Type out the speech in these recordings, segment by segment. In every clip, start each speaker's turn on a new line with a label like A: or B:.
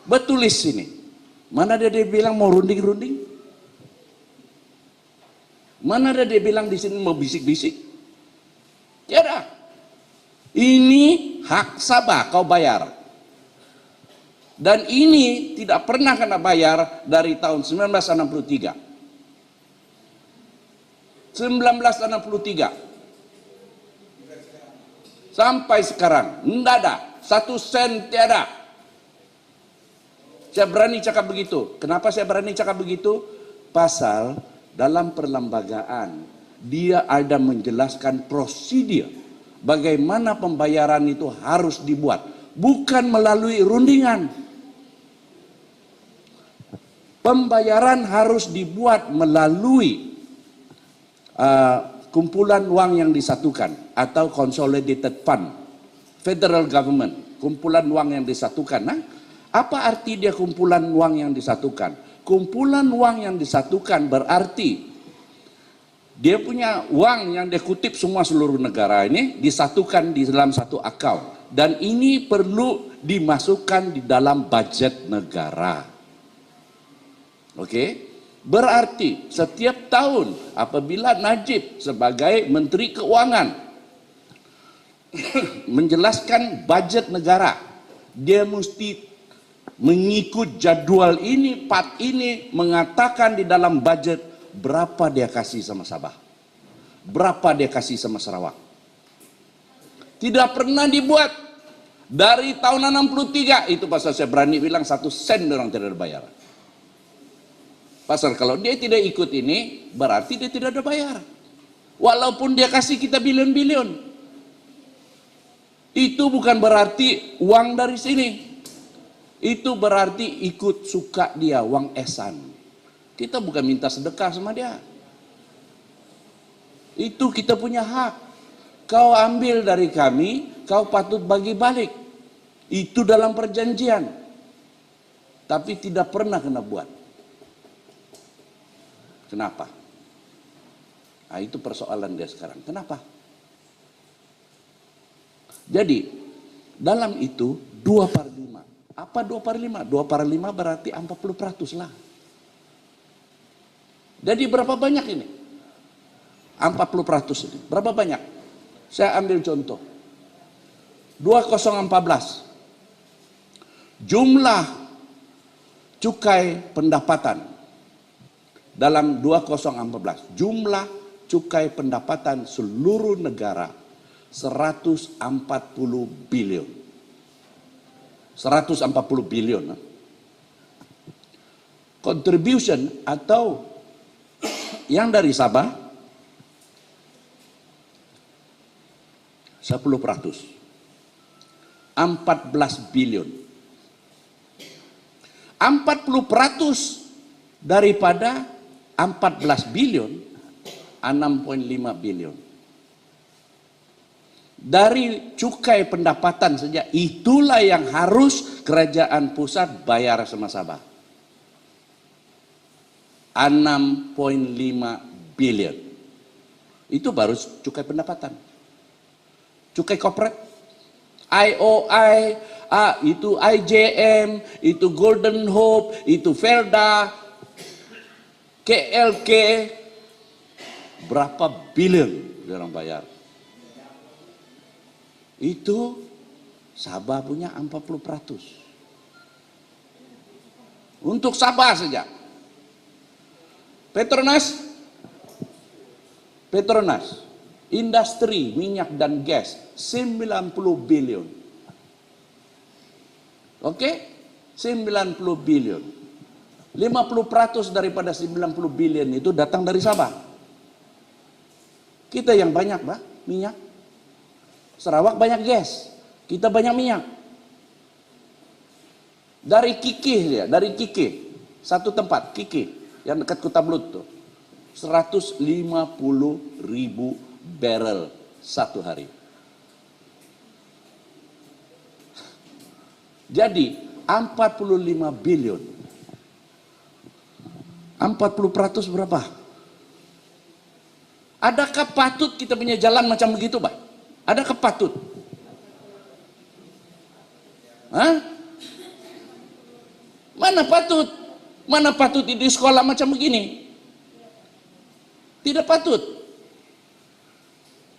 A: Betulis sini. Mana ada dia bilang mau runding-runding? Mana ada dia bilang di sini mau bisik-bisik? Tiada. Ini hak Sabah kau bayar. Dan ini tidak pernah kena bayar dari tahun 1963. 1963. Sampai sekarang, tidak ada. 1 sen tiada. Saya berani cakap begitu. Kenapa saya berani cakap begitu? Pasal dalam perlembagaan, dia ada menjelaskan prosedur. Bagaimana pembayaran itu harus dibuat. Bukan melalui rundingan. Pembayaran harus dibuat melalui kumpulan uang yang disatukan atau consolidated fund, federal government, kumpulan uang yang disatukan. Nah, apa arti dia kumpulan uang yang disatukan? Kumpulan uang yang disatukan berarti dia punya uang yang dia kutip semua seluruh negara ini disatukan di dalam satu account, dan ini perlu dimasukkan di dalam budget negara. Oke? Berarti setiap tahun apabila Najib sebagai Menteri Keuangan menjelaskan budget negara, dia mesti mengikut jadwal ini, part ini, mengatakan di dalam budget berapa dia kasih sama Sabah, berapa dia kasih sama Sarawak. Tidak pernah dibuat dari tahun 63. Itu pasal saya berani bilang 1 sen orang tidak ada bayar. Pasal kalau dia tidak ikut ini, berarti dia tidak ada bayar. Walaupun dia kasih kita bilion-bilion. Itu bukan berarti uang dari sini. Itu berarti ikut suka dia, uang esan. Kita bukan minta sedekah sama dia. Itu kita punya hak. Kau ambil dari kami, kau patut bagi balik. Itu dalam perjanjian. Tapi tidak pernah kena buat. Kenapa? Nah, itu persoalan dia sekarang. Kenapa? Jadi, dalam itu 2/5. Apa 2/5? 2/5 berarti 40% lah. Jadi berapa banyak ini? 40% ini. Berapa banyak? Saya ambil contoh. 2014. Jumlah cukai pendapatan dalam 2014. Jumlah cukai pendapatan seluruh negara 140 bilion. 140 bilion. Contribution atau yang dari Sabah 10%. 14 bilion. 40% daripada 14 bilion 6,5 bilion. Dari cukai pendapatan saja, itulah yang harus kerajaan pusat bayar sama Sabah. 6,5 bilion. Itu baru cukai pendapatan. Cukai corporate, IOI, itu IJM, itu Golden Hope, itu Felda, KLK, berapa bilion orang bayar. Itu Sabah punya 40%. Untuk Sabah saja. Petronas, industri minyak dan gas 90 bilion. Oke? 90 bilion. 50% daripada 90 bilion itu datang dari Sabah. Kita yang banyak, Pak, minyak. Sarawak banyak gas, kita banyak minyak. Dari Kikih dia, dari Kikih, satu tempat, Kikih, yang dekat Kota Blut tuh, 150.000 barrel satu hari. Jadi 45 bilion. 40% berapa? Adakah patut kita punya jalan macam begitu, Pak? Adakah patut? Hah? Mana patut? Mana patut di sekolah macam begini? Tidak patut.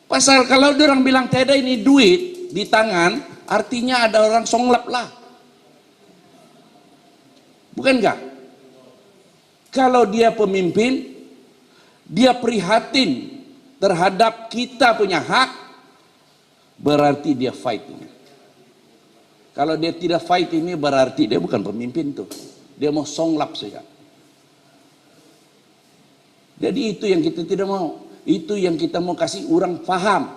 A: Pasal kalau orang bilang tiada ini duit di tangan, artinya ada orang songlap lah. Bukankah? Kalau dia pemimpin, dia prihatin terhadap kita punya hak, berarti dia fight ini. Kalau dia tidak fight ini berarti dia bukan pemimpin tuh. Dia mau songlap saja. Jadi itu yang kita tidak mau. Itu yang kita mau kasih orang paham.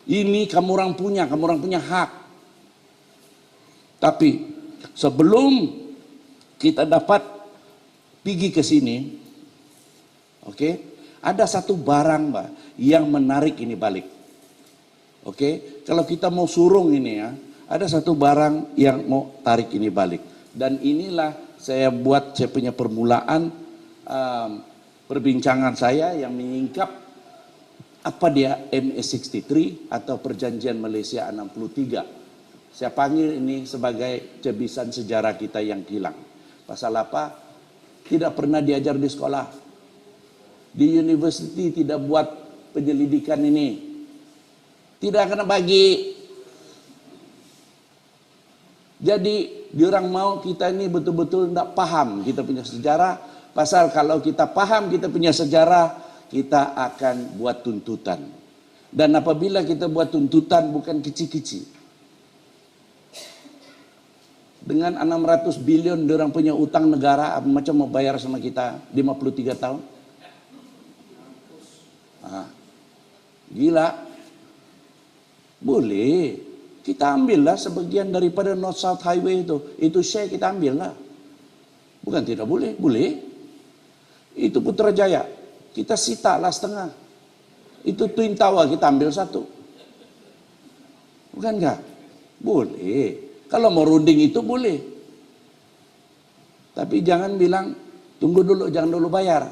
A: Ini kamu orang punya hak. Tapi sebelum kita dapat pergi ke sini, oke, ada satu barang Mbak yang menarik ini balik. Oke, kalau kita mau surung ini ya, ada satu barang yang mau tarik ini balik. Dan inilah saya buat saya punya permulaan perbincangan saya yang menyingkap apa dia MS63 atau Perjanjian Malaysia 63. Saya panggil ini sebagai cebisan sejarah kita yang hilang. Pasal apa? Tidak pernah diajar di sekolah. Di university tidak buat penyelidikan ini. Tidak kena bagi. Jadi diorang mau kita ini betul-betul tidak paham kita punya sejarah. Pasal kalau kita paham kita punya sejarah, kita akan buat tuntutan. Dan apabila kita buat tuntutan bukan kecil-kecil. Dengan 600 bilion diorang punya utang negara, macam mau bayar sama kita 53 tahun? Gila. Boleh. Kita ambillah sebagian daripada North South Highway itu share kita ambillah. Bukan tidak boleh, boleh. Itu Putrajaya, kita sita lah setengah. Itu Twin Tower kita ambil satu. Bukan enggak? Boleh. Kalau mau runding itu boleh. Tapi jangan bilang tunggu dulu, jangan dulu bayar.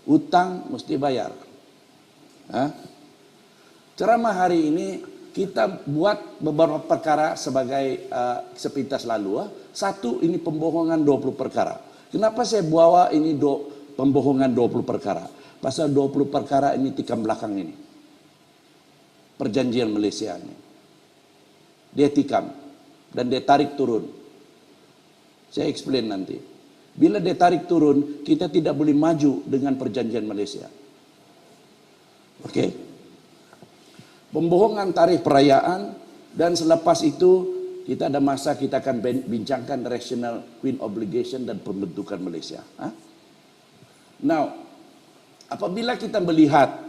A: Utang mesti bayar. Ceramah hari ini kita buat beberapa perkara sebagai sepintas lalu. Satu, ini pembohongan 20 perkara. Kenapa saya bawa ini pembohongan 20 perkara? Pasal 20 perkara ini tikam belakang ini. Perjanjian Malaysia ini. Dia tikam. Dan dia tarik turun. Saya explain nanti. Bila dia tarik turun, kita tidak boleh maju dengan perjanjian Malaysia. Oke? Pembohongan tarikh perayaan, dan selepas itu kita ada masa kita akan bincangkan rational queen obligation dan pembentukan Malaysia. Now, apabila kita melihat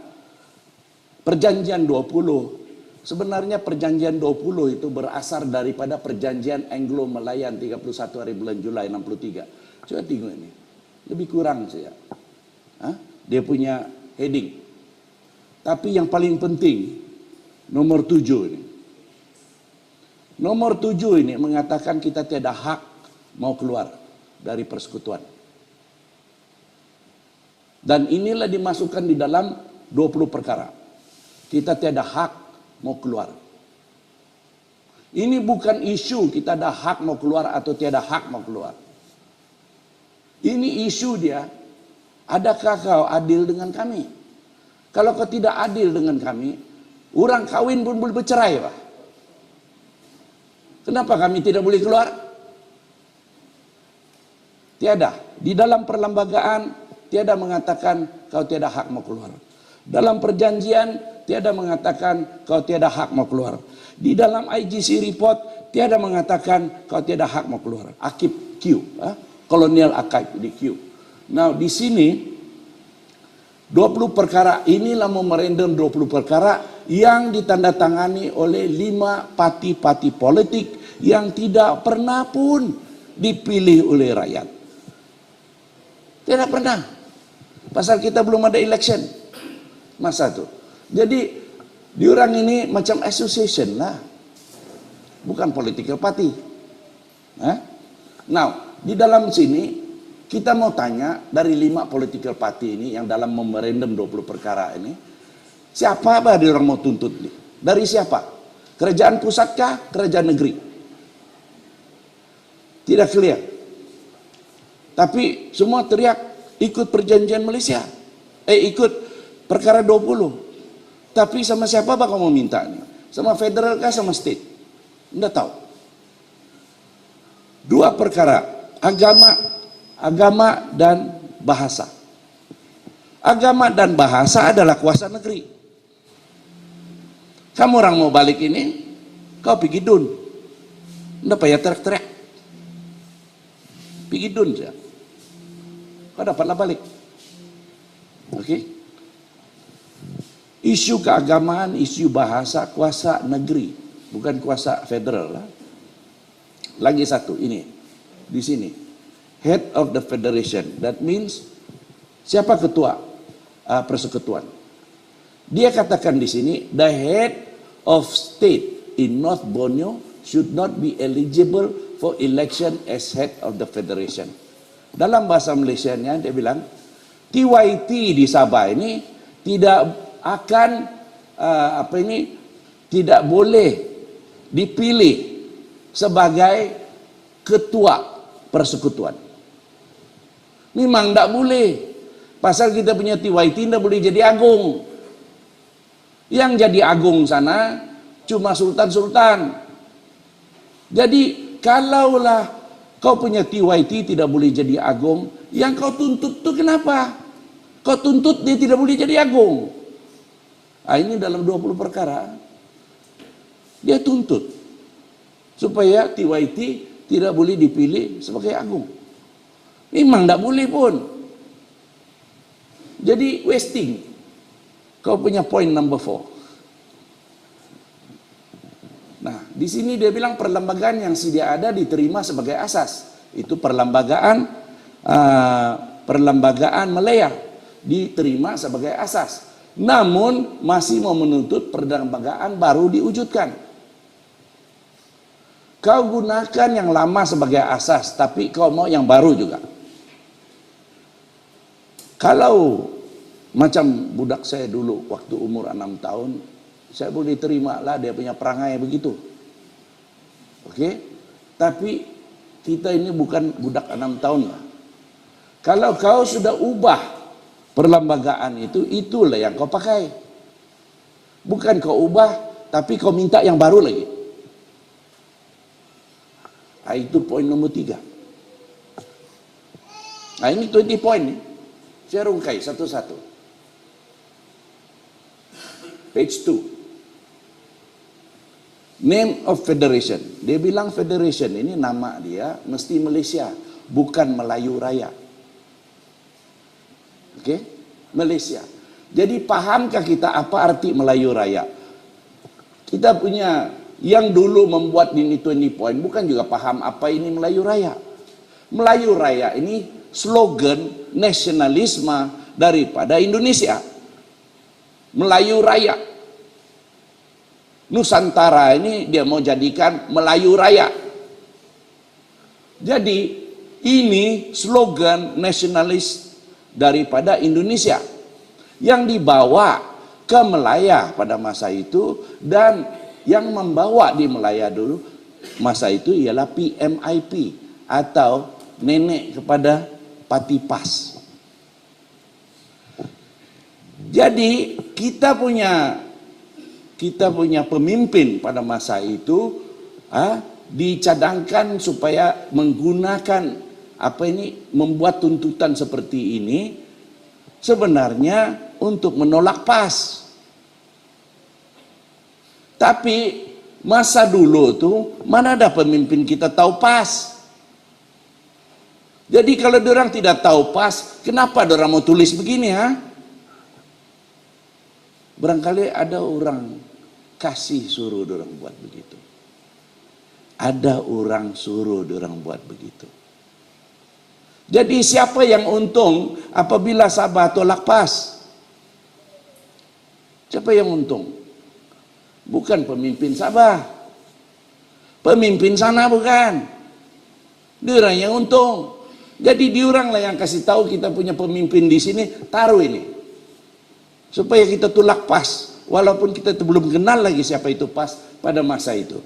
A: perjanjian 20, sebenarnya perjanjian 20 itu berasal daripada perjanjian Anglo-Malayan 31 hari bulan Julai 63. Coba tengok ini. Lebih kurang saja. Dia punya heading. Tapi yang paling penting, nomor 7 ini. Nomor 7 ini mengatakan kita tiada hak mau keluar dari persekutuan. Dan inilah dimasukkan di dalam 20 perkara. Kita tiada hak mau keluar. Ini bukan isu kita ada hak mau keluar atau tiada hak mau keluar. Ini isu dia, adakah kau adil dengan kami? Kalau kau tidak adil dengan kami, orang kawin pun boleh bercerai, Pak. Kenapa kami tidak boleh keluar? Tiada. Di dalam perlembagaan, tiada mengatakan kau tiada hak mau keluar. Dalam perjanjian, tiada mengatakan kau tiada hak mau keluar. Di dalam IGC report, tiada mengatakan kau tiada hak mau keluar. Akib Q, Colonial Archive di Q. Nah, di sini 20 perkara inilah memorandum 20 perkara yang ditandatangani oleh 5 parti-parti politik yang tidak pernah pun dipilih oleh rakyat. Tidak pernah. Pasal kita belum ada election. Masa itu. Jadi diorang ini macam association lah. Bukan political party. Now, di dalam sini kita mau tanya dari 5 political party ini yang dalam memorandum 20 perkara ini, siapa apa dia orang mau tuntut nih? Dari siapa? Kerajaan pusatkah? Kerajaan negeri? Tidak clear. Tapi semua teriak ikut perjanjian Malaysia. Ikut perkara 20. Tapi sama siapa pak kamu minta nih? Sama federal kah sama state? Nggak tahu. Dua perkara, agama dan bahasa. Agama dan bahasa adalah kuasa negeri. Kamu orang mau balik ini, kau pergi dun. Nggak payah teriak-teriak. Pergi dun saja. Kau dapatlah balik. Oke? Isu keagamaan, isu bahasa, kuasa negeri, bukan kuasa federal lah. Lagi satu ini, di sini, head of the federation. That means siapa ketua persekutuan? Dia katakan di sini, the head of state in North Borneo should not be eligible for election as head of the federation. Dalam bahasa Malaysianya dia bilang, TYT di Sabah ini tidak akan tidak boleh dipilih sebagai ketua persekutuan. Memang tidak boleh. Pasal kita punya TYT tidak boleh jadi agung. Yang jadi agung sana cuma sultan-sultan. Jadi kalaulah kau punya TYT tidak boleh jadi agung, yang kau tuntut itu kenapa? Kau tuntut dia tidak boleh jadi agung. Ini dalam 20 perkara. Dia tuntut supaya TYT tidak boleh dipilih sebagai agung. Memang tidak boleh pun. Jadi wasting. Kau punya point number 4. Nah, di sini dia bilang perlembagaan yang sedia ada diterima sebagai asas. Itu perlembagaan Malaya diterima sebagai asas. Namun masih mau menuntut perlembagaan baru diwujudkan. Kau gunakan yang lama sebagai asas, tapi kau mau yang baru juga. Kalau macam budak saya dulu waktu umur 6 tahun, saya boleh terima lah dia punya perangai begitu. Oke? Tapi kita ini bukan budak 6 tahun lah. Kalau kau sudah ubah perlembagaan itu, itulah yang kau pakai. Bukan kau ubah, tapi kau minta yang baru lagi. Itu poin nomor 3. Ini 20 poin nih. Saya rungkai satu-satu. Page 2. Name of federation. Dia bilang federation ini nama dia mesti Malaysia, bukan Melayu Raya. Oke? Malaysia. Jadi pahamkah kita apa arti Melayu Raya? Kita punya yang dulu membuat ini 20 point bukan juga paham apa ini Melayu Raya. Melayu Raya ini slogan nasionalisme daripada Indonesia. Melayu Raya. Nusantara ini dia mau jadikan Melayu Raya. Jadi ini slogan nasionalis daripada Indonesia yang dibawa ke Melaya pada masa itu, dan yang membawa di Melaya dulu masa itu ialah PMIP atau nenek kepada Patipas. Jadi kita punya pemimpin pada masa itu dicadangkan supaya menggunakan membuat tuntutan seperti ini sebenarnya untuk menolak PAS. Tapi masa dulu tuh mana ada pemimpin kita tahu PAS. Jadi kalau orang tidak tahu PAS, kenapa orang mau tulis begini Barangkali ada orang kasih suruh orang buat begitu. Ada orang suruh orang buat begitu. Jadi siapa yang untung apabila Sabah tolak PAS? Siapa yang untung? Bukan pemimpin Sabah. Pemimpin sana bukan. Diorang yang untung. Jadi diorang lah yang kasih tahu kita punya pemimpin di sini, taruh ini. Supaya kita tolak PAS. Walaupun kita belum kenal lagi siapa itu PAS pada masa itu.